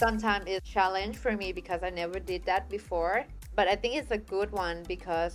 sometimes it's challenge for me because I never did that before. But I think it's a good one because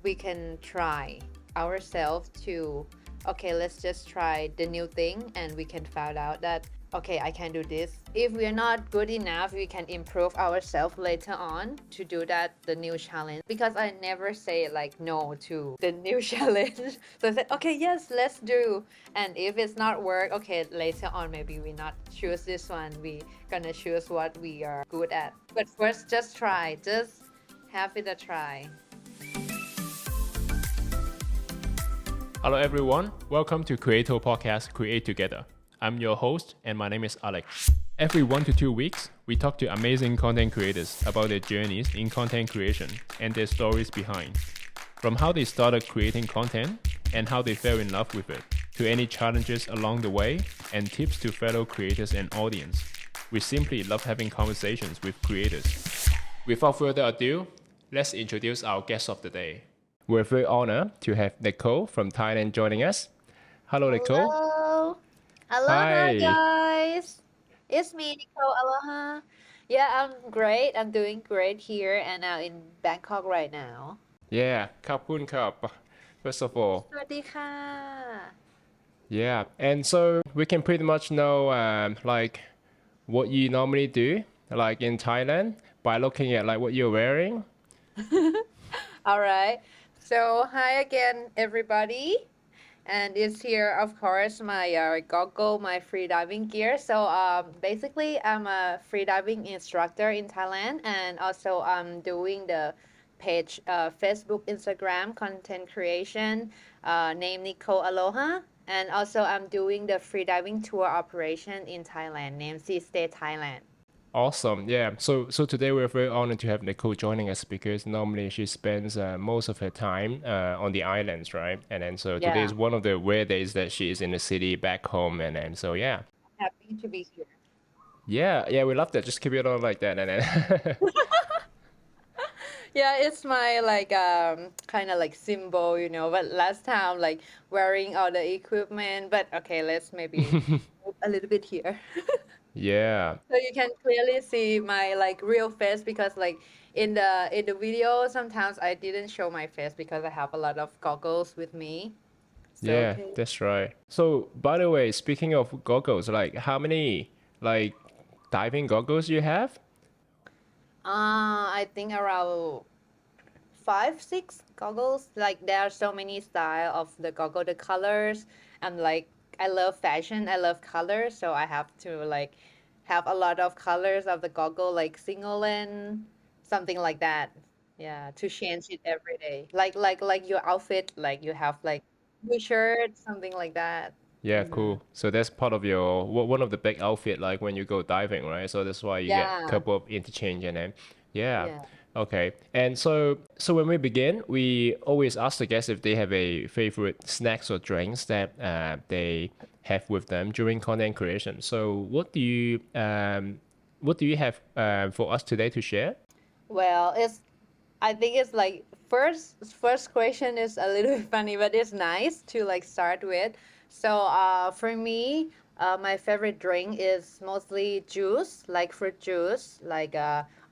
we can try ourselves to, okay, let's just try the new thing and we can find out that, okay, I can do this. If we're not good enough, we can improve ourselves later on to do that, the new challenge. Because I never say like no to the new challenge. So I said, okay, yes, let's do. And if it's not work, okay, later on, maybe we not choose this one. We gonna choose what we are good at. But first, just try. Just have it a try. Hello everyone, welcome to Creato Podcast, Create Together. I'm your host and my name is Alex. Every 1 to 2 weeks, we talk to amazing content creators about their journeys in content creation and their stories behind. From how they started creating content and how they fell in love with it, to any challenges along the way and tips to fellow creators and audience. We simply love having conversations with creators. Without further ado, let's introduce our guest of the day. We're very honored to have Nicole from Thailand joining us. Hello, Nicole. Hello. Aloha, Hi. guys. It's me, Nicole Aloha. Yeah, I'm great. I'm doing great here and in Bangkok right now. Yeah, ขอบคุณครับ First of all, สวัสดีค่ะ yeah, and so we can pretty much know like what you normally do, like in Thailand, by looking at like what you're wearing. All right. So, hi again, everybody. And it's here, of course, my goggle, my freediving gear. So, basically, I'm a freediving instructor in Thailand, and also I'm doing the page, Facebook, Instagram content creation, named Nicole Aloha, and also I'm doing the freediving tour operation in Thailand, named Stay Thailand. Awesome, yeah. So today we're very honored to have Nicole joining us because normally she spends most of her time on the islands, right? And then so today is Yeah, one of the rare days that she is in the city back home, and then so yeah, happy to be here. yeah, we love that. Just keep it on like that, and then Yeah, it's my like kind of like symbol, but last time like wearing all the equipment, but okay, let's maybe move a little bit here. yeah. So you can clearly see my like real face because like in the video sometimes I didn't show my face because I have a lot of goggles with me. So Yeah, okay. that's right. So, by the way, speaking of goggles, like how many like diving goggles you have? I think around 5, 6 goggles. Like there are so many style of the goggle, the colors. I'm like I love fashion. I love colors, so I have to like have a lot of colors of the goggle, like single lens, something like that. Yeah, to change it every day. Like your outfit, like you have like blue shirt, something like that. Yeah, Mm-hmm. cool. So that's part of your one of the big outfit like when you go diving, right? So that's why you get a Yeah, couple of interchange and then yeah. yeah. Okay. And so when we begin, we always ask the guests if they have a favorite snacks or drinks that they have with them during content creation. So what do you have for us today to share? Well, I think it's like first question is a little bit funny, but it's nice to like start with. So for me, my favorite drink is mostly juice, like fruit juice, like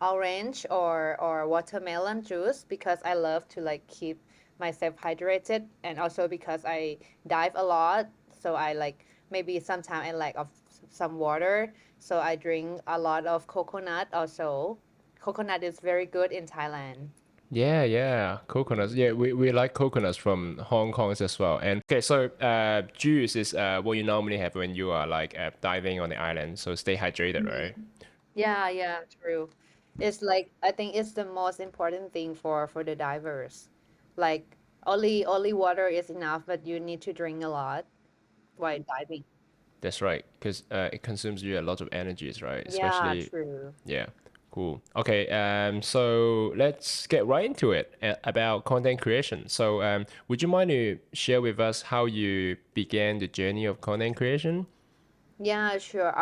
orange or watermelon juice, because I love to like keep myself hydrated, and also because I dive a lot, so I like maybe sometimes I like of some water, so I drink a lot of coconut also. Coconut is very good in Thailand. Yeah, coconuts. Yeah, we like coconuts from Hong Kong as well. And okay, so juice is what you normally have when you are like diving on the island. So stay hydrated, right? Mhm. Yeah, yeah, true. It's like I think it's the most important thing for the divers. Like only water is enough, but you need to drink a lot while diving. That's right, because it consumes you a lot of energies, right? Yeah, Especially, true. yeah, cool. Okay, so let's get right into it about content creation. So, would you mind to share with us how you began the journey of content creation? Yeah, sure.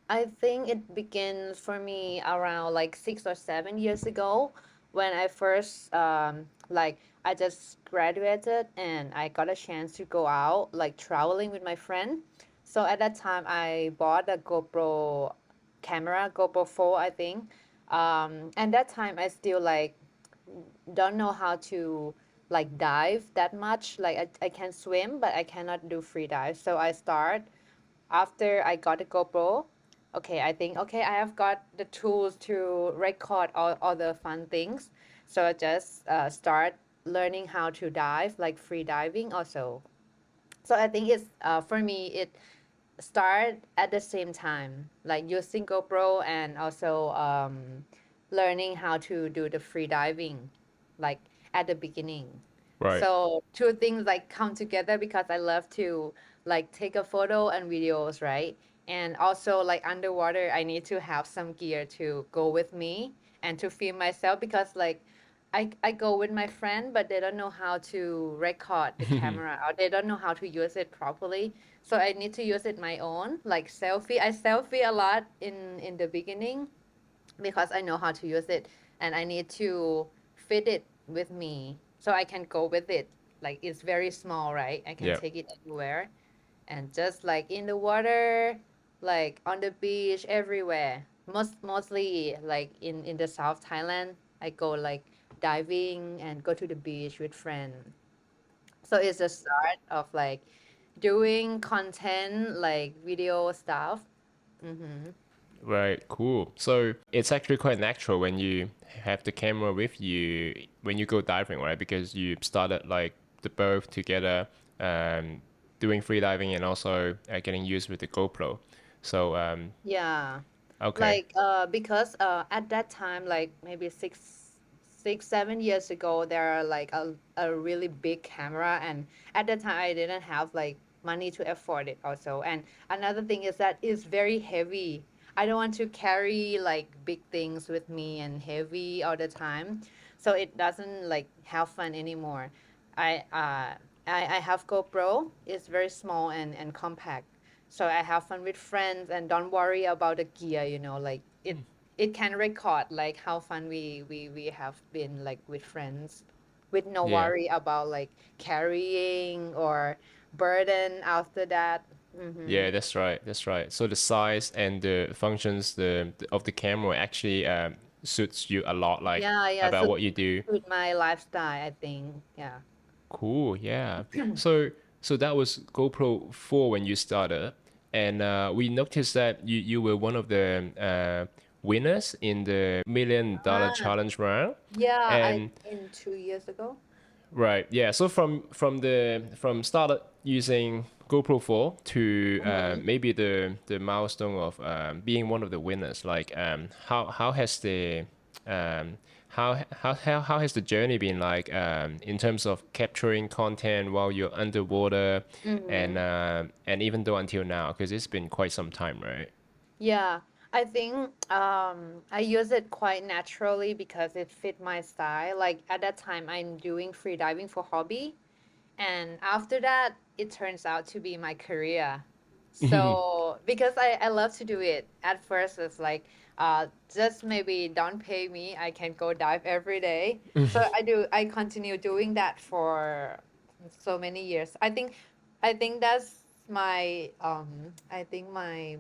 I think it begins for me around like 6 or 7 years ago when I first like I just graduated and I got a chance to go out like traveling with my friend. So at that time I bought a GoPro camera, GoPro 4, I think. And that time I still like don't know how to like dive that much. Like I can swim, but I cannot do free dive. So I start after I got a GoPro. Okay, I think okay, I have got the tools to record all the fun things. So I just start learning how to dive, like free diving also. So I think it's for me it start at the same time, like using GoPro and also learning how to do the free diving, like at the beginning. Right. So two things like come together because I love to like take a photo and videos, right? And also like underwater, I need to have some gear to go with me and to film myself because like I go with my friend, but they don't know how to record the camera or they don't know how to use it properly. So I need to use it my own, like selfie. I selfie a lot in the beginning because I know how to use it and I need to fit it with me so I can go with it. Like it's very small, right? I can Yeah. take it anywhere and just like in the water, like on the beach, everywhere. Mostly like in the South Thailand, I go like diving and go to the beach with friends. So it's a start of like doing content like video stuff. Mm-hmm. Right, cool. So it's actually quite natural when you have the camera with you when you go diving, right? Because you started like the both together, um, doing free diving and also getting used with the GoPro. So Yeah. okay, Like because at that time like maybe 7 years ago there are like a really big camera and at that time I didn't have like money to afford it also. And another thing is that it's very heavy. I don't want to carry like big things with me and heavy all the time, so it doesn't like have fun anymore. I uh i i have GoPro. It's very small and compact, so I have fun with friends and don't worry about the gear, like it can record like how fun we have been like with friends with no yeah. worry about like carrying or burden after that. Mm-hmm. Yeah, that's right. That's right. So the size and the functions of the camera actually suits you a lot, like Yeah, yeah. about So what you do. with my lifestyle, I think. Yeah. Cool, yeah. So that was GoPro 4 when you started, and we noticed that you were one of the winners in the $1 million Ah, challenge round, yeah. I and in 2 years ago. right, yeah. So from started using GoPro 4 to Mm-hmm. maybe the milestone of being one of the winners. Like how has the um, how has the journey been like in terms of capturing content while you're underwater, Mm-hmm. and even though until now, because it's been quite some time, right? Yeah, I think I use it quite naturally because it fit my style. Like at that time, I'm doing free diving for hobby, and after that, it turns out to be my career. So because I love to do it. At first, it's like just maybe don't pay me. I can go dive every day. So I continue doing that for so many years. I think that's my I think my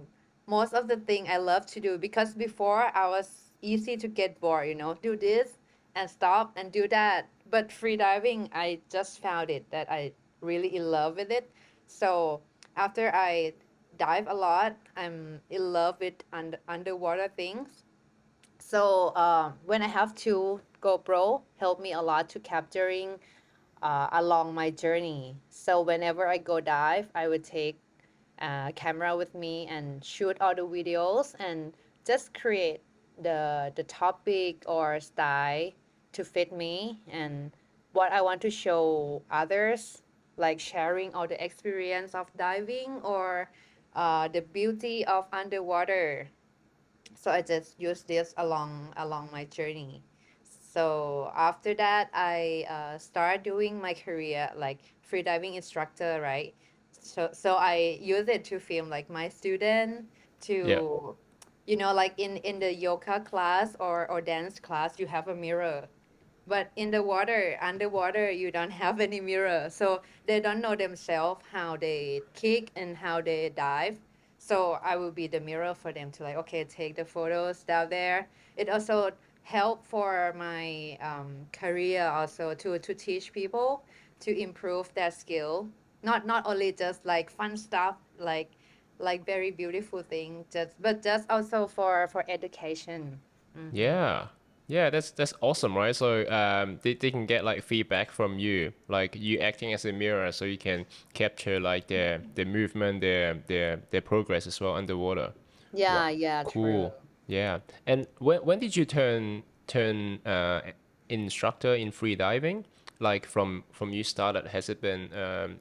most of the thing I love to do because before I was easy to get bored, do this and stop and do that. But free diving, I just found it that I really in love with it. So after I dive a lot, I'm in love with underwater things. So when I have to GoPro, help me a lot to capturing along my journey. So whenever I go dive, I would take a camera with me and shoot all the videos and just create the topic or style to fit me and what I want to show others, like sharing all the experience of diving or the beauty of underwater. So I just use this along my journey. So after that, I start doing my career like freediving instructor, right? So I use it to film like my student Yeah. to, like in the yoga class or dance class, you have a mirror. But in the water, underwater, you don't have any mirror. So they don't know themselves how they kick and how they dive. So I will be the mirror for them to like, okay, take the photos down there. It also help for my career also to teach people to improve their skill. Not only just like fun stuff, like very beautiful thing, just but just also for education. Mm-hmm. Yeah. Yeah, that's awesome, right? So they can get like feedback from you, like you acting as a mirror, so you can capture like their movement, their progress as well underwater. Wow, Yeah, yeah, true. cool. Yeah. And when did you turn instructor in free diving? Like from you started, has it been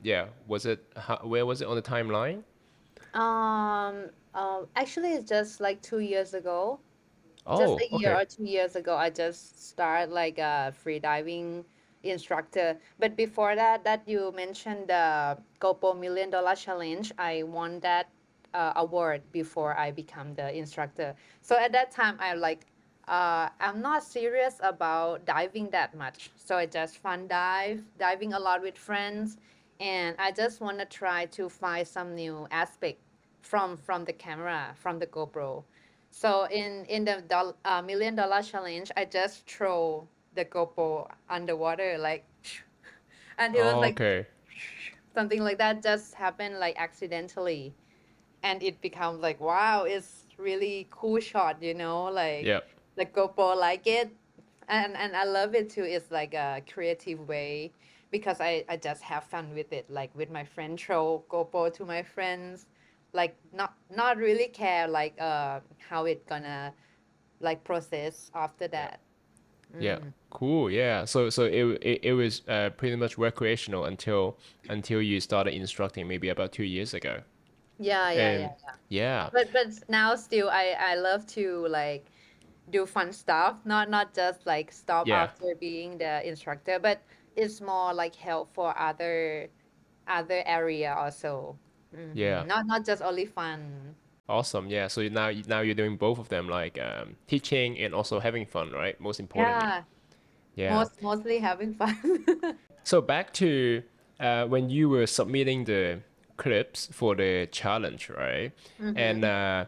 yeah, was it where was it on the timeline? Actually, it's just like 2 years ago. Just Oh, a year okay. or 2 years ago, I just started like a free diving instructor. But before that, that you mentioned the GoPro $1 million challenge, I won that award before I become the instructor. So at that time, I like I'm not serious about diving that much. So I just fun diving a lot with friends, and I just want to try to find some new aspect from the camera, from the GoPro. So in the $1 million challenge, I just throw the GoPro underwater, like, and it was Oh, like okay. something like that just happened like accidentally, and it becomes like, wow, it's really cool shot, like Yep. the GoPro like it, and I love it too. It's like a creative way because I just have fun with it, like with my friend, throw GoPro to my friends, like not really care like how it gonna like process after Yep. that. Yeah, Mm. cool. Yeah, so it was pretty much recreational until you started instructing maybe about 2 years ago. Yeah, yeah, yeah, And yeah. yeah, But now still I love to like do fun stuff, not just like stop yeah, after being the instructor, but it's more like help for other area also. yeah, Not just only fun. awesome. Yeah, so now you're doing both of them, like teaching and also having fun, right? Most importantly. Yeah, Yeah. mostly having fun. So back to when you were submitting the clips for the challenge, right? And Mm-hmm.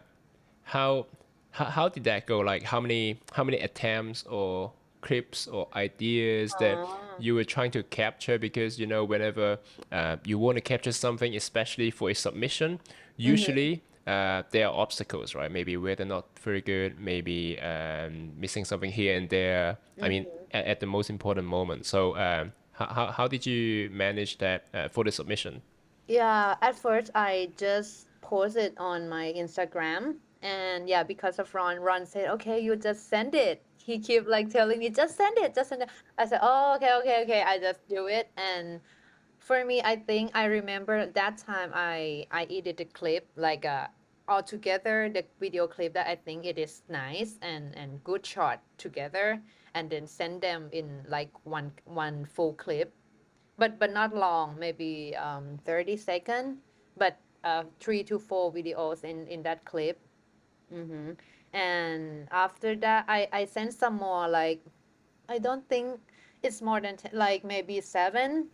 how how did that go? Like how many attempts or clips or ideas that Oh. you were trying to capture? Because whenever you want to capture something, especially for a submission, Mm-hmm. usually there are obstacles, right? Maybe where they're not very good, maybe missing something here and there. I mean, Mm-hmm. at the most important moment. So how did you manage that for the submission? Yeah, at first I just posted on my Instagram, and yeah, because of Ron said, okay, you just send it. He keep like telling me, just send it, just send it. I said, oh, okay, okay, okay. I just do it. And for me, I think I remember that time I edited the clip like all together, the video clip that I think it is nice and good shot together, and then send them in like one full clip, but not long, maybe 30 seconds, but 3 to 4 videos in that clip. hmm and after that I sent some more, like I don't think it's more than 10, like maybe seven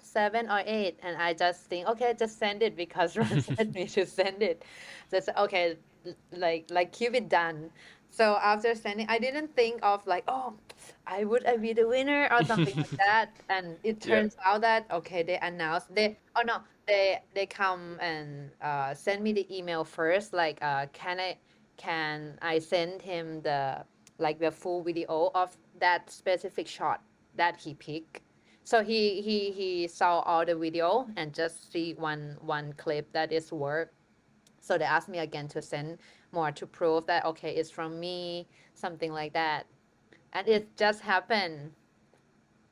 or eight, and I just think, okay, just send it because Ron said me to send it. Just okay, like keep it done. So after sending, I didn't think of like, oh, I be the winner or something like that. And it Yeah. turns out that okay, they announced oh no, they come and send me the email first, like can I send him the full video of that specific shot that he picked. So he saw all the video and just see one clip that is work. So they asked me again to send more to prove that okay, it's from me, something like that. And it just happened.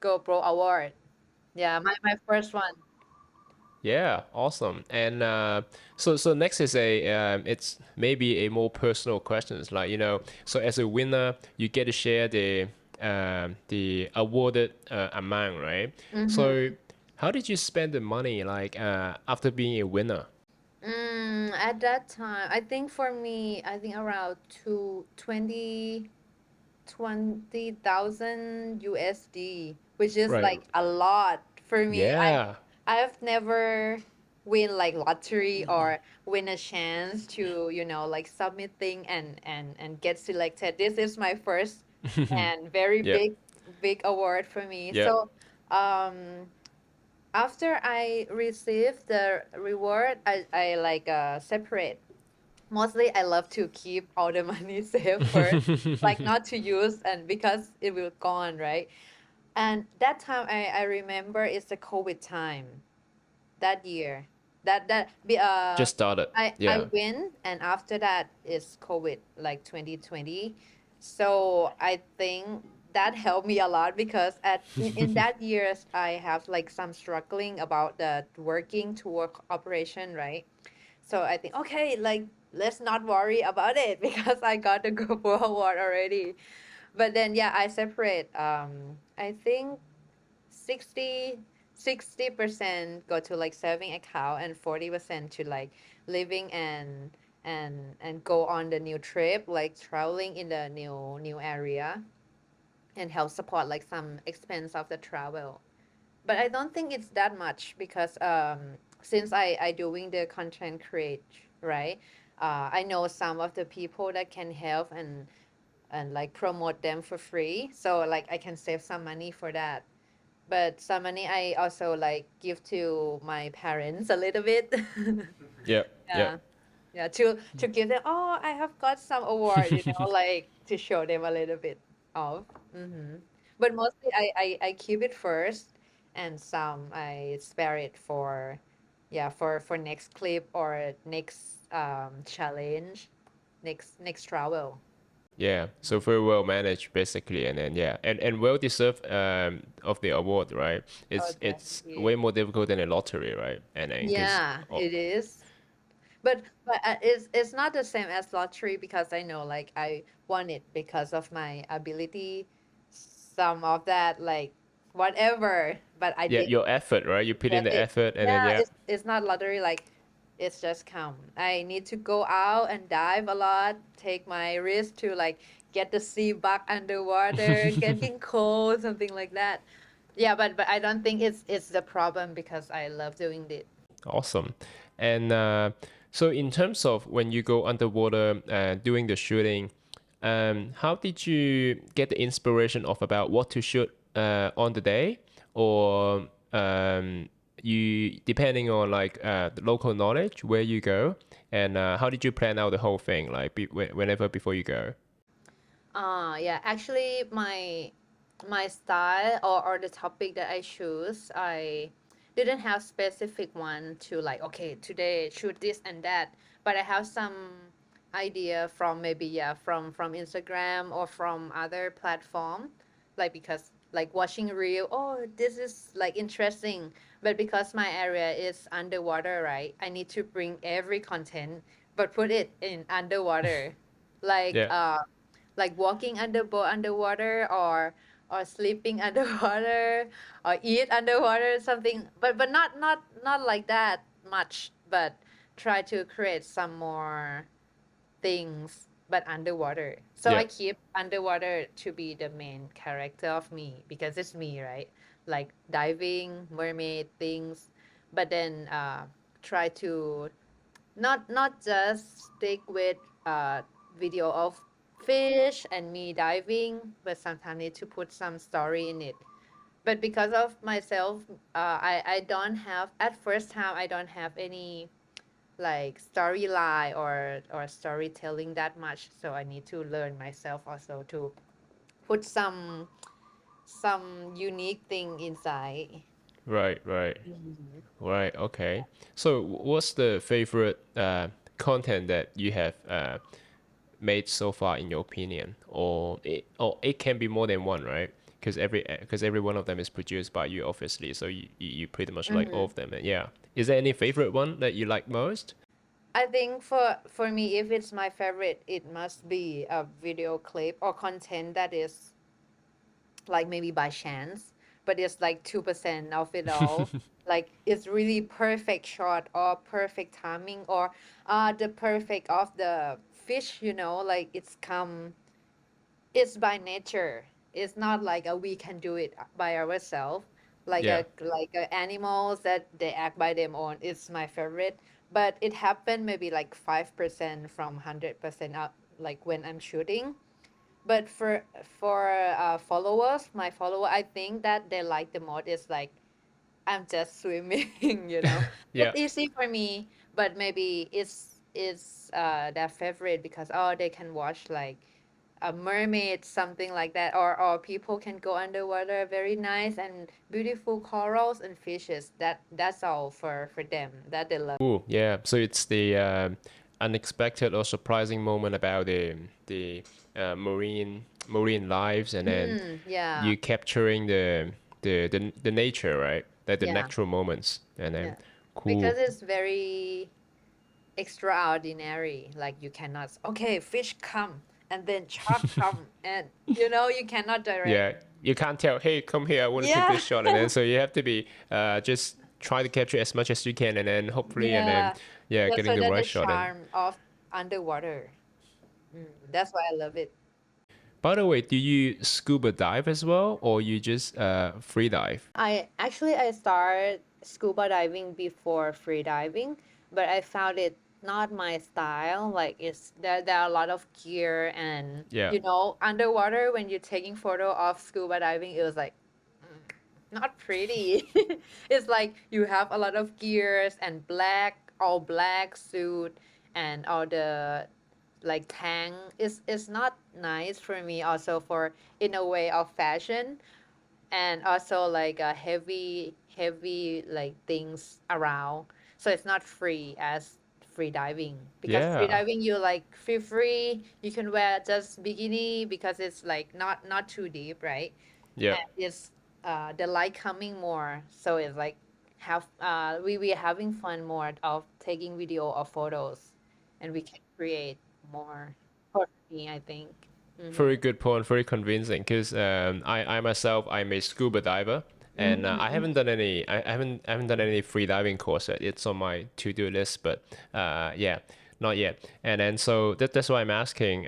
GoPro award. Yeah, my first one. Yeah, awesome. And so next is it's maybe a more personal question. It's like, so as a winner, you get to share the awarded amount, right? So Mm-hmm. how did you spend the money like after being a winner? At that time, I think for me, I think around 20,000 USD, which is Right. like a lot for me. I Yeah. I have never. win like lottery or win a chance to like submit thing and get selected. This is my first and very Yeah. big award for me. Yeah. So um after I receive the reward, I like separate. Mostly I love to keep all the money safe first, like not to use and because it will gone, right? And that time I remember it's the COVID time that year. That be Just started. I Yeah. win and after that is COVID like 2020. So I think that helped me a lot because in that years I have like some struggling about the working to work operation, right? So I think okay, like let's not worry about it because I got the GoPro award already. But then yeah, I separate I think 60 60% go to like saving account and 40% to like living and go on the new trip, like traveling in the new area and help support like some expense of the travel. But I don't think it's that much because since I doing the content create, right? I know some of the people that can help and like promote them for free, so like I can save some money for that. But some money I also like give to my parents a little bit. Yeah. Yeah. Yeah, yeah, to give them, oh, I have got some award, like to show them a little bit of. hmm But mostly I keep it first, and some I spare it for, yeah, for next clip or next challenge, next travel. Yeah, so very well managed basically, and then yeah, and well deserved of the award, right? Oh, It's definitely. way more difficult than a lottery, right? And then because Yeah, it is. But it's not the same as lottery because I know like I won it because of my ability. Some of that like whatever, but I yeah, did your effort, right? You put in get the it. effort, and then Yeah, yeah, it's not lottery like it's just come. I need to go out and dive a lot, take my risk to like get the sea bug underwater, getting cold, something like that. Yeah, but I don't think it's the problem because I love doing it. awesome. And so in terms of when you go underwater doing the shooting, how did you get the inspiration of about what to shoot on the day, or you depending on like the local knowledge where you go, and how did you plan out the whole thing like whenever before you go? Yeah, actually, my style or the topic that I choose, I didn't have specific one to like, okay, today shoot this and that, but I have some idea from maybe yeah from Instagram or from other platform, like because like watching reel, oh, this is like interesting, but because my area is underwater, right? I need to bring every content, but put it in underwater, like Yeah. like walking underwater or sleeping underwater or eat underwater something, but not like that much, but try to create some more things but underwater, so I Yeah. keep underwater to be the main character of me because it's me, right? Like diving, mermaid things, but then try to not just stick with video of fish and me diving, but sometimes need to put some story in it. But because of myself, I don't have at first time I don't have any like storyline or storytelling that much. So I need to learn myself also to put some unique thing inside. Right. Right. Mhm. Right. Okay. So, what's the favorite content that you have made so far, in your opinion, or it can be more than one, right? Because every one of them is produced by you, obviously. So you pretty much like all Mhm. of them. And yeah, is there any favorite one that you like most? I think for me, if it's my favorite, it must be a video clip or content that is like maybe by chance, but it's like 2% of it all. Like it's really perfect shot or perfect timing or the perfect of the fish, like it's by nature. It's not like we can do it by ourselves. Yeah. animals that they act by their own. It's my favorite, but it happened maybe like 5% from 100% up, like when I'm shooting. But for followers, my follower, I think that they like the most is like I'm just swimming, Yeah. It's easy for me, but maybe it's their favorite because oh they can watch like a mermaid, something like that, or people can go underwater, very nice and beautiful corals and fishes. That's all for them that they love. Ooh, yeah. So it's the unexpected or surprising moment about the marine lives, and then Yeah, you capturing the nature, right? Like the yeah, natural moments, and then yeah. cool. Because it's very extraordinary. Like you cannot, okay, fish come and then shark come, and you cannot direct. Yeah, you can't tell. Hey, come here. I want to take Yeah, this shot, and then so you have to be just try to capture as much as you can, and then hopefully, and then yeah. yeah, getting So the that right the shot. And charm of underwater. That's why I love it. by the way, do you scuba dive as well, or you just free dive? I started scuba diving before free diving, but I found it not my style. Like it's there are a lot of gear and Yeah, underwater when you're taking photo of scuba diving, it was like not pretty. It's like you have a lot of gears and all black suit and all the like tang. It's not nice for me also for in a way of fashion and also like heavy like things around, so it's not free as free diving because free yeah, diving you like feel free, you can wear just bikini because it's like not too deep, right? yeah. And it's the light coming more, so it's like have we are having fun more of taking video or photos, and we can create more for me, I think. Very good point. Very convincing. Because I myself I'm a scuba diver, and I Mm-hmm. haven't done any. I haven't done any free diving course yet. It's on my to do list, but yeah, not yet. And then so that's why I'm asking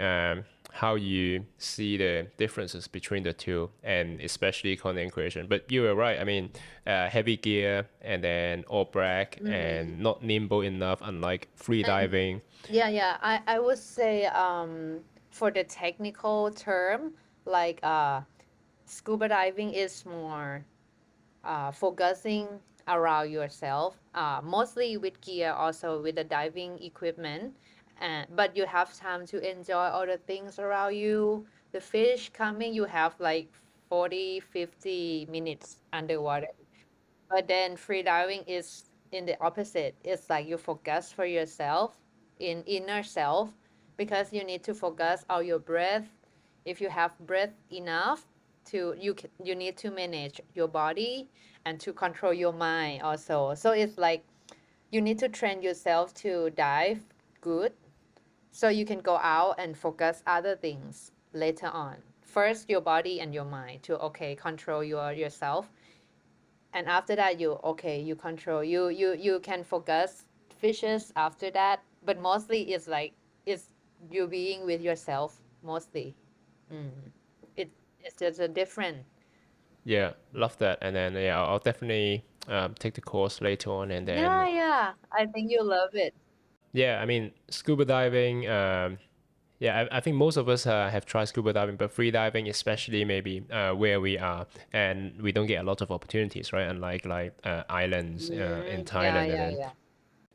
how you see the differences between the two, and especially content creation. But you were right. I mean, heavy gear and then all black Mm-hmm. and not nimble enough, unlike free And diving. yeah. I would say for the technical term, like scuba diving is more focusing around yourself, mostly with gear, also with the diving equipment. But you have time to enjoy all the things around you. The fish coming, you have like 40-50 minutes underwater. But then free diving is in the opposite. It's like you focus for yourself in inner self because you need to focus on your breath. If you have breath enough you need to manage your body and to control your mind also. So it's like you need to train yourself to dive good so you can go out and focus other things later on. First your body and your mind to okay control yourself, and after that you control you can focus fishes after that, but mostly it's you being with yourself mostly. mm. it, it's just a different. Yeah, love that. And then yeah, I'll definitely take the course later on. And Yeah, then yeah, I think you love it. yeah, I mean scuba diving. Yeah, I think most of us have tried scuba diving, but free diving, especially maybe where we are, and we don't get a lot of opportunities, right? Unlike like islands in Yeah, Thailand, and yeah, then yeah.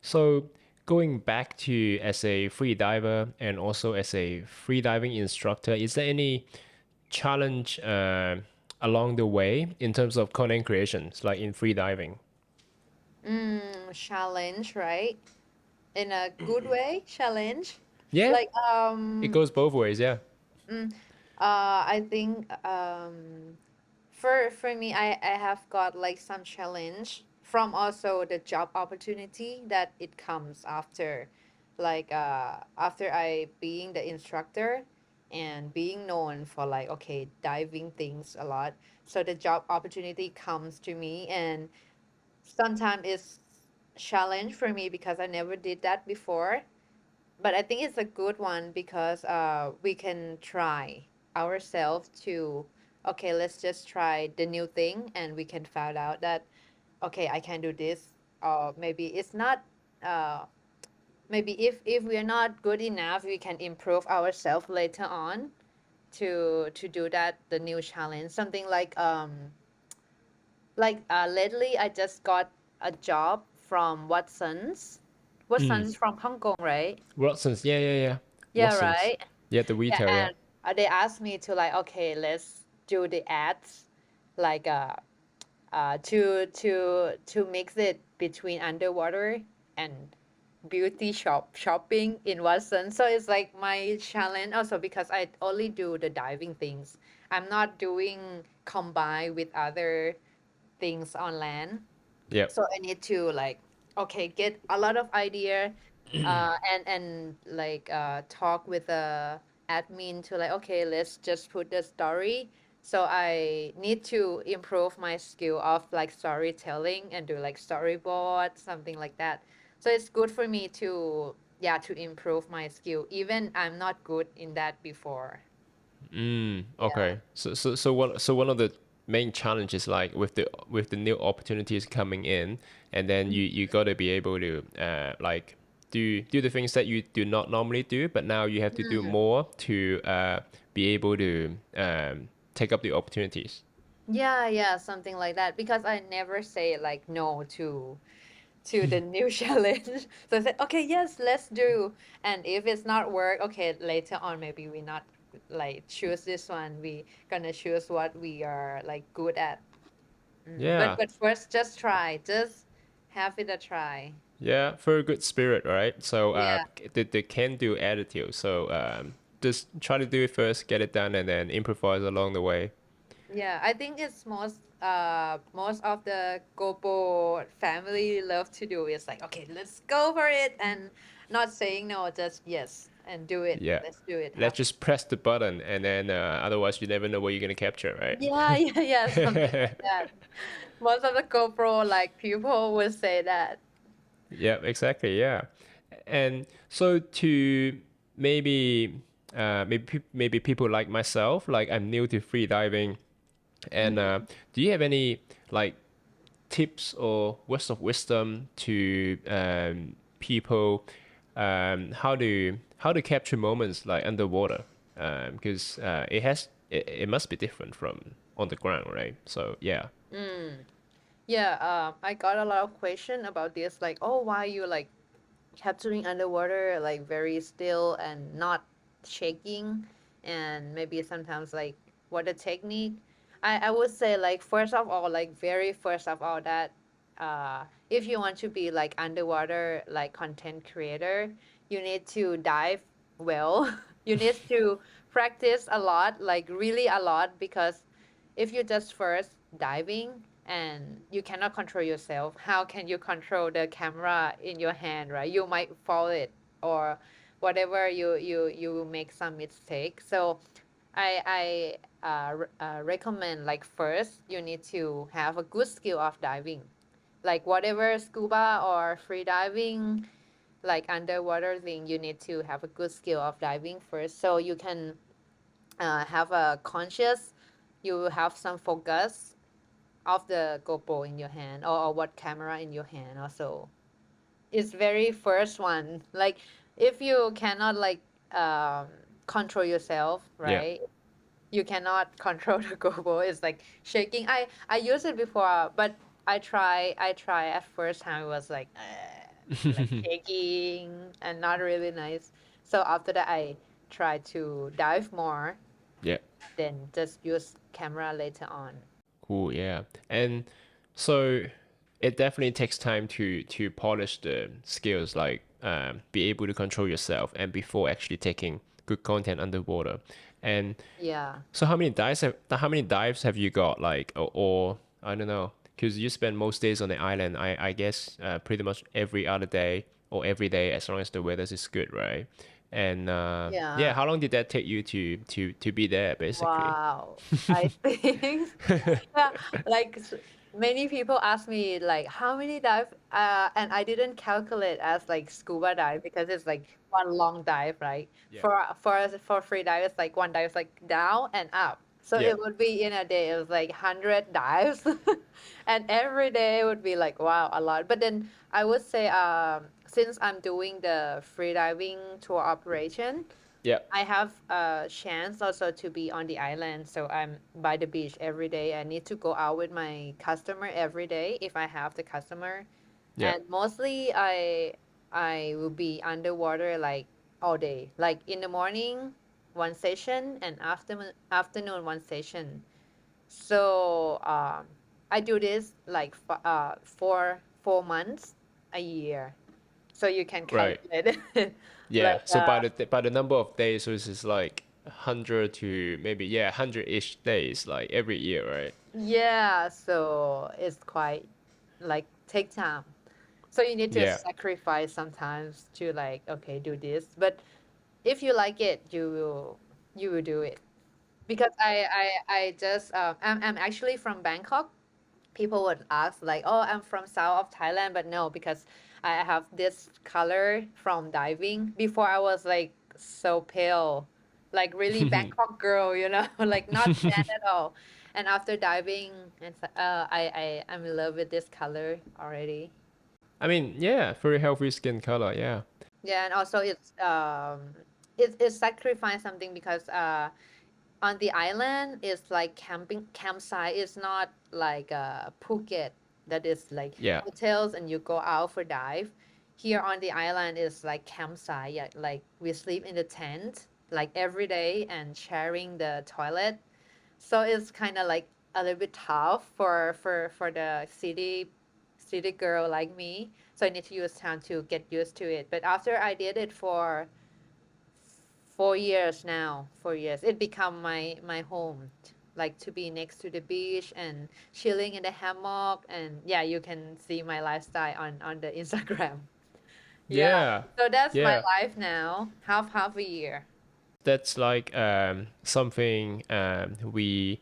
so going back to as a free diver and also as a free diving instructor, is there any challenge along the way in terms of content creations, like in free diving? Challenge, right? In a good way, challenge. Yeah, Like it goes both ways. Yeah. mm, I think for me I have got like some challenge from also the job opportunity that it comes after, like after I being the instructor and being known for like okay diving things a lot, so the job opportunity comes to me, and sometimes it's challenge for me because I never did that before, but I think it's a good one because we can try ourselves to okay, let's just try the new thing, and we can find out that okay, I can do this, or maybe it's not. Uh, maybe if we are not good enough, we can improve ourselves later on to do that the new challenge. Something like lately, I just got a job from Watson's. Watson's from Hong Kong, right? Watson's, yeah. Yeah, Watson's, right. yeah, the Yeah, retail, yeah. and they asked me to like, okay, let's do the ads, like to mix it between underwater and beauty shopping in Watson. So it's like my challenge also because I only do the diving things. I'm not doing combine with other things on land. Yep. So I need to like okay get a lot of idea and like talk with the admin to like okay let's just put the story. So I need to improve my skill of like storytelling and do like storyboard something like that. So it's good for me to yeah to improve my skill even I'm not good in that before. Yeah. Okay. So one of the main challenges, like with the new opportunities coming in, and then you got to be able to like do the things that you do not normally do, but now you have to do Mm. more to be able to take up the opportunities. Yeah, yeah, something like that. Because I never say like no to the new challenge. So I said, okay, yes, let's do. And if it's not work, okay, later on maybe we not like choose this one. We gonna choose what we are like good at. But Yeah. first, just try. Just have it a try. Yeah, for a good spirit, right? So Yeah. the can do attitude. So just try to do it first, get it done, and then improvise along the way. Yeah, I think it's most of the GoPro family love to do is like, okay, let's go for it and not saying no, just yes and do it. Yeah. Let's do it. Let's Have just press the button, and then otherwise you never know what you're gonna capture, yeah, yeah, yeah, something right? like that. Most of the GoPro like people will say that. Yeah, exactly. Yeah, and so to maybe maybe people like myself, like I'm new to free diving, and Mm-hmm. do you have any like tips or words of wisdom to people how to capture moments like underwater because it must be different from on the ground, right? So yeah. Mm. Yeah, I got a lot of question about this, like, oh, why you like capturing underwater like very still and not shaking, and maybe sometimes like what the technique. I would say like first of all like very first of all that if you want to be like underwater like content creator, you need to dive well. You need to practice a lot, like really a lot, because if you just first diving and you cannot control yourself, how can you control the camera in your hand, right? You might fall it or whatever, you make some mistake. So I recommend like first you need to have a good skill of diving, like whatever scuba or free diving, like underwater thing, you need to have a good skill of diving first, so you can have a conscious, you have some focus of the GoPro in your hand, or what camera in your hand also. It's very first one. Like if you cannot like um, control yourself, Yeah. right? You cannot control the GoPro. It's like shaking. I used it before, but I try at first time it was like shaking and not really nice. So after that I try to dive more, Yeah. then just use camera later on. Cool. Yeah. And so it definitely takes time to polish the skills, like be able to control yourself, and before actually taking good content underwater. And Yeah. so how many dives have you got, like, or I don't know, because you spend most days on the island. I guess pretty much every other day or every day as long as the weather is good, right? And yeah, Yeah. how long did that take you to be there basically? Wow. I think yeah, like many people ask me like how many dive and I didn't calculate as like scuba dive because it's like one long dive, right? Yeah. For free dive it's like one dive is like down and up. So Yeah. it would be in a day, it was like 100 dives. And every day would be like, wow, a lot. But then I would say, since I'm doing the free diving tour operation, Yeah. I have a chance also to be on the island. So I'm by the beach every day. I need to go out with my customer every day if I have the customer. Yeah. And mostly I will be underwater like all day. Like in the morning, one session, and afternoon one session. So I do this like four months a year. So you can Right. calculate it. Yeah. Like So by the number of days, so it's like 100 to maybe, yeah, 100-ish days like every year, right? yeah, so it's quite like take time. So you need to Yeah. sacrifice sometimes to like okay do this. But if you like it, you will do it. Because I just I'm actually from Bangkok. People would ask like, oh, I'm from south of Thailand, but no, because I have this color from diving. Before I was like so pale, like really Bangkok girl, like not tan at all. And after diving, I'm in love with this color already. I mean, yeah, very healthy skin color. Yeah. Yeah, and also it's sacrifice something because on the island it's like campsite. It's not like Phuket that is like Yeah. hotels and you go out for dive. Here on the island is like campsite. Yeah, like we sleep in the tent like every day and sharing the toilet. So it's kind of like a little bit tough for the city girl like me. So I need to use time to get used to it. But after I did it for 4 years now, 4 years, it become my home. Like to be next to the beach and chilling in the hammock, and yeah, you can see my lifestyle on the Instagram. Yeah, Yeah. so that's my Yeah. life now, half a year. That's like something we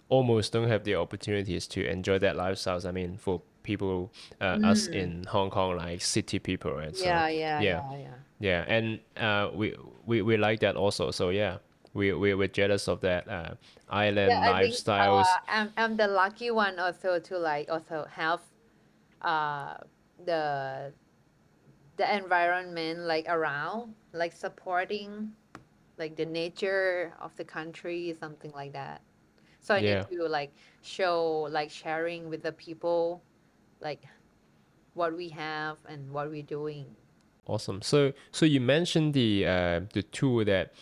almost don't have the opportunities to enjoy that lifestyles. I mean, for people, us Mm. in Hong Kong, like city people, right? So Yeah, yeah, yeah, yeah, yeah. yeah, and we like that also. So yeah, we're jealous of that Yeah, island I think lifestyles. I'm the lucky one also to like also have uh the the environment like around, like supporting like the nature of the country, something like that. So I need Yeah, to like show like sharing with the people like what we have and what we're doing. awesome. So you mentioned the tool that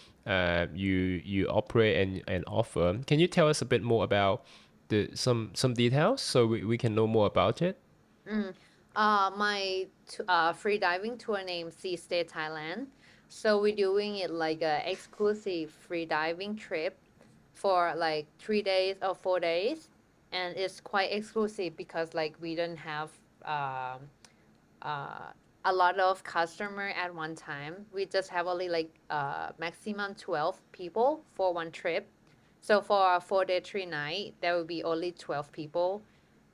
you operate and offer. Can you tell us a bit more about the some details so we can know more about it? Mm. My free diving tour name is Stay Thailand. So we're doing it like a exclusive free diving trip for like 3 days or 4 days, and it's quite exclusive because like we don't have um, uh, a lot of customer at one time. We just have only like maximum 12 people for one trip. So for a 4 day 3 night, there will be only 12 people.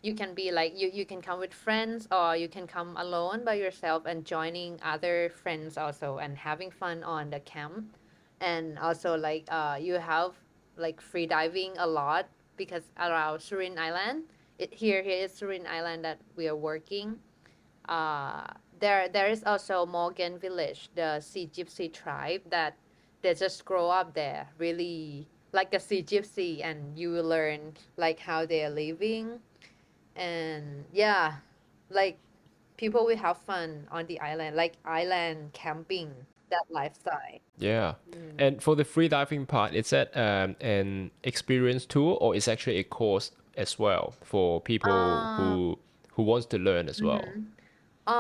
You can be like you can come with friends or you can come alone by yourself and joining other friends also and having fun on the camp. And also like you have like free diving a lot because around Surin Island, here is Surin Island that we are working. uh, there is also Morgan Village, the Sea Gypsy tribe that they just grow up there, really like a Sea Gypsy, and you will learn like how they are living. And yeah, like people will have fun on the island, like island camping, that lifestyle. Yeah. Mm. And for the free diving part, is that an experience tool or is actually a course as well for people Uh, who wants to learn as well? mhm.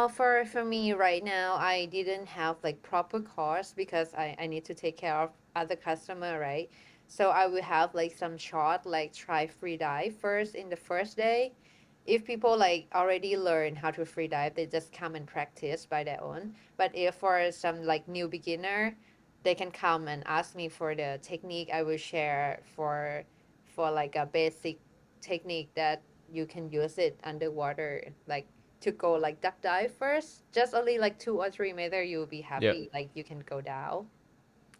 For me right now, I didn't have like proper course because I need to take care of other customer, right? So I will have like some short like try free dive first in the first day. If people like already learn how to free dive, they just come and practice by their own. But if for some like new beginner, they can come and ask me for the technique. I will share for like a basic technique that you can use it underwater, like to go like duck dive first. Just only like 2 or 3 meter, you'll be Yeah. happy. Like you can go down.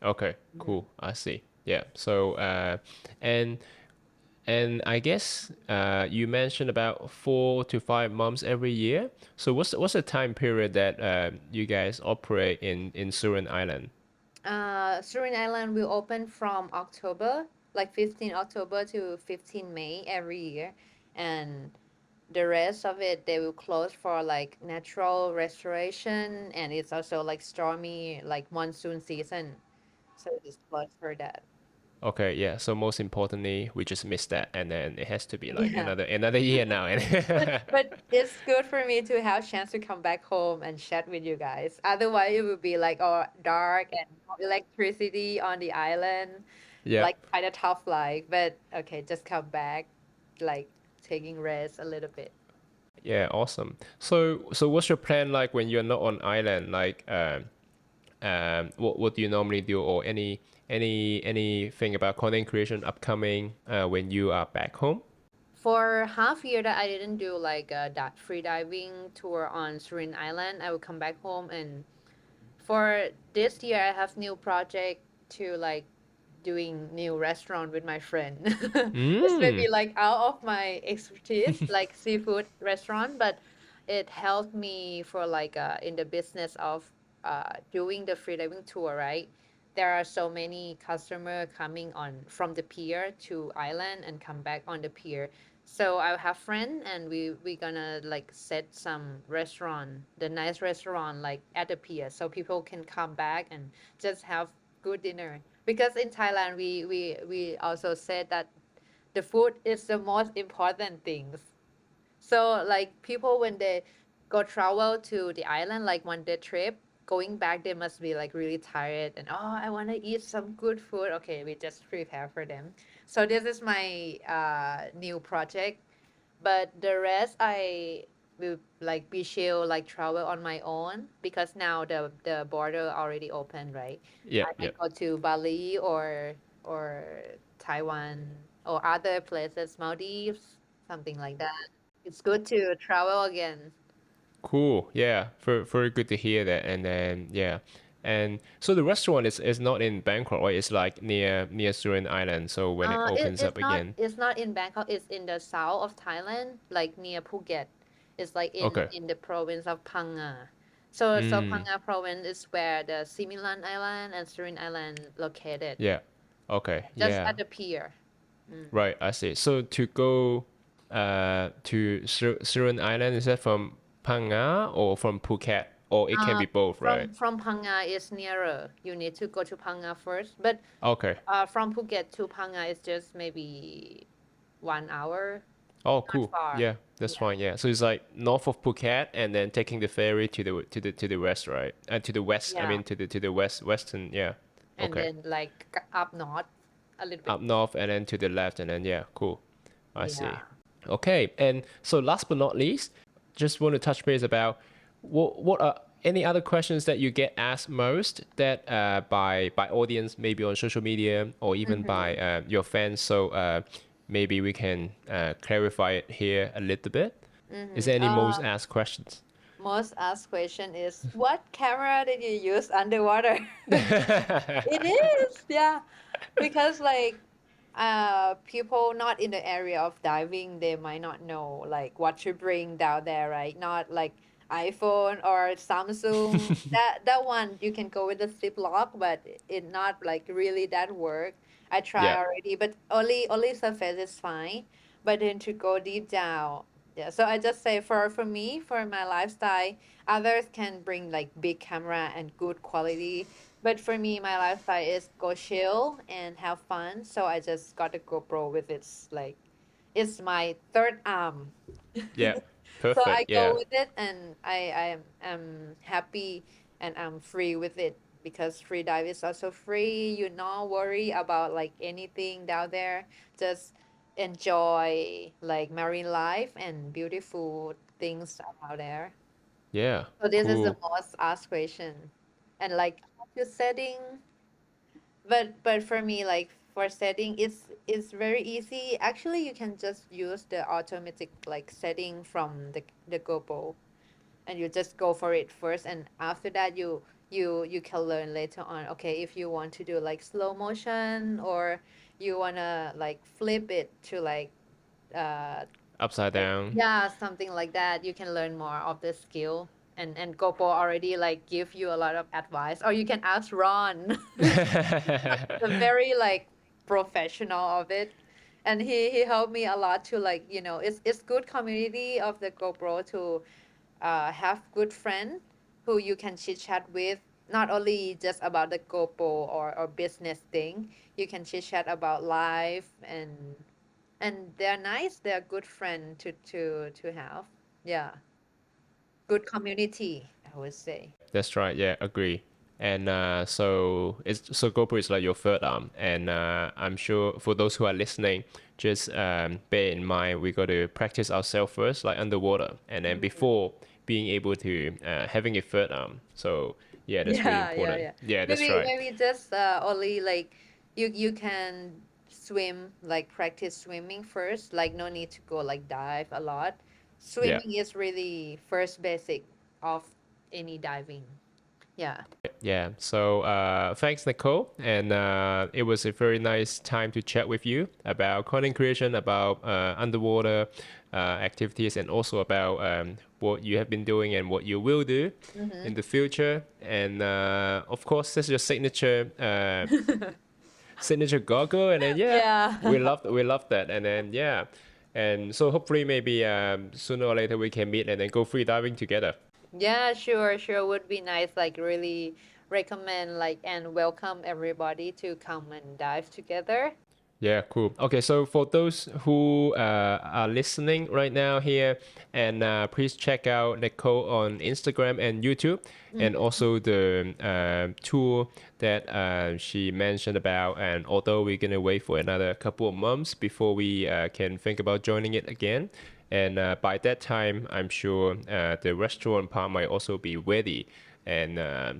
Okay, Mhm. cool. I see. Yeah. So and and I guess you mentioned about 4 to 5 months every year. So what's the time period that you guys operate in Surin Island? Surin Island will open from October, like 15 October to 15 May every year. And the rest of it, they will close for like natural restoration. And it's also like stormy, like monsoon season. So it's closed for that. Okay, yeah. So most importantly, we just missed that, and then it has to be like Yeah. another year now. And But it's good for me to have chance to come back home and chat with you guys. Otherwise, it would be like oh dark and no electricity on the island, yeah, like kind of tough life. But okay, just come back, like taking rest a little bit. yeah, awesome. So what's your plan like when you're not on island? Like, what do you normally do, or anything about content creation upcoming when you are back home? For half year that I didn't do like a free diving tour on Surin Island, I will come back home and for this year I have new project to like doing new restaurant with my friend. It's maybe Mm. like out of my expertise, like seafood restaurant, but it helped me for like in the business of doing the freediving tour, right? There are so many customer coming on from the pier to island and come back on the pier. So I have friend and we gonna like set some restaurant, the nice restaurant like at the pier, so people can come back and just have good dinner. Because in Thailand, we also said that the food is the most important things. So like people when they go travel to the island like 1 day trip, going back they must be like really tired and oh I want to eat some good food. Okay, we just prepare for them. So this is my new project, but the rest I will like be chill, like travel on my own because now the border already open, right? I Yep, can yep. go to Bali or Taiwan or other places, Maldives, something like that. It's good to travel again. Cool. Yeah, very good to hear that. And then yeah, and so the restaurant is not in Bangkok, right? It's like near Surin Island. So when it It, opens up again, it's not in Bangkok. It's in the south of Thailand, like near Phuket. It's like okay. in the province of Phang Nga. So Mm. Phang Nga province is where the Similan Island and Surin Island located, Yeah. Okay. just Yeah. at the pier. Mm. Right. I see. So to go to Surin Island, is that from Phang or from Phuket, or it can be both, right? From Phang Nga is nearer. You need to go to Phang Nga first, but Okay. from Phuket to Phang Nga is just maybe 1 hour, Oh, not cool. far. Yeah, that's Yeah, fine. Yeah. So it's like north of Phuket and then taking the ferry to the west, right? And to the west, I yeah, mean to the western, yeah. and Okay. then like up north a little bit. Up north and then to the left and then yeah, cool. I see. Yeah. Okay. And so last but not least, just want to touch base about what are any other questions that you get asked most that by audience maybe on social media or even by Mm-hmm. your fans. So maybe we can clarify it here a little bit. Is Mm-hmm. there any most asked questions? Most asked question is what camera did you use underwater? It is, yeah. Because like people not in the area of diving, they might not know like what to bring down there, right? Not like iPhone or Samsung. That one you can go with the zip lock, but it not like really that work. I try Yeah. already, but only surface is fine. But then to go deep down, yeah. So I just say for me, for my lifestyle, others can bring like big camera and good quality, but for me, my lifestyle is go chill and have fun. So I just got a GoPro with its like, it's my third arm. Yeah. So I Perfect. go Yeah. with it and am happy and I'm free with it because free dive is also free. You not worry about like anything down there. Just enjoy like marine life and beautiful things out there. Yeah. So this is the Cool. most asked question. And like how to setting, but for me like for setting it's very easy. Actually you can just use the automatic like setting from the GoPro and you just go for it first and after that you can learn later on. Okay, if you want to do like slow motion, or you wanna like flip it to uh Upside down. yeah, something like that, you can learn more of the skill. And GoPro already like give you a lot of advice, or you can ask Ron. The very like professional of it, and he helped me a lot to like, it's good community of the GoPro to have good friend who you can chit chat with, not only just about the GoPro or business thing. You can chit chat about life, and they're nice, they're good friend to have. Yeah, good community, I would say. That's right. Yeah, agree. And so GoPro is like your third arm, and I'm sure for those who are listening, just bear in mind we got to practice ourselves first, like underwater, and then before being able to having a third arm. So yeah, that's really Yeah, yeah, important. yeah. Yeah, that's Maybe right. maybe just only like you can swim, like practice swimming first. Like no need to go like dive a lot. Yeah. Swimming is really first basic of any diving. Yeah. Yeah. So thanks, Nicole. And it was a very nice time to chat with you about content creation, about underwater activities, and also about what you have been doing and what you will do in the future. And of course, this is your signature goggle. And then yeah, Yeah. we love that. And then yeah, and so hopefully maybe sooner or later we can meet and then go free diving together. Yeah, sure, sure. Would be nice. Like really recommend like and welcome everybody to come and dive together. Yeah, cool. Okay, so for those who are listening right now here, and please check out Nicole on Instagram and YouTube, and also the tour that she mentioned about. And although we're gonna wait for another couple of months before we can think about joining it again, and by that time, I'm sure the restaurant part might also be ready and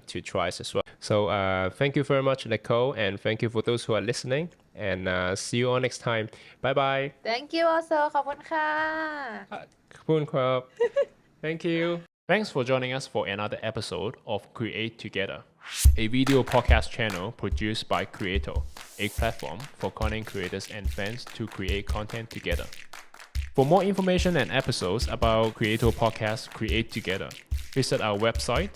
to try as well. So thank you very much, Nicole, and thank you for those who are listening. And see you all next time. Bye bye. Thank you also. ขอบคุณค่ะ ขอบคุณครับ Thank you. Thanks for joining us for another episode of Create Together, a video podcast channel produced by Creato, a platform for content creators and fans to create content together. For more information and episodes about Creato Podcast Create Together, visit our website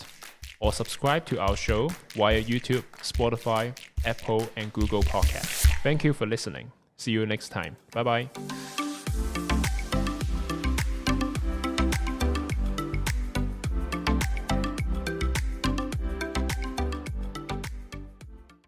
or subscribe to our show via YouTube, Spotify, Apple, and Google Podcasts. Thank you for listening. See you next time. Bye bye.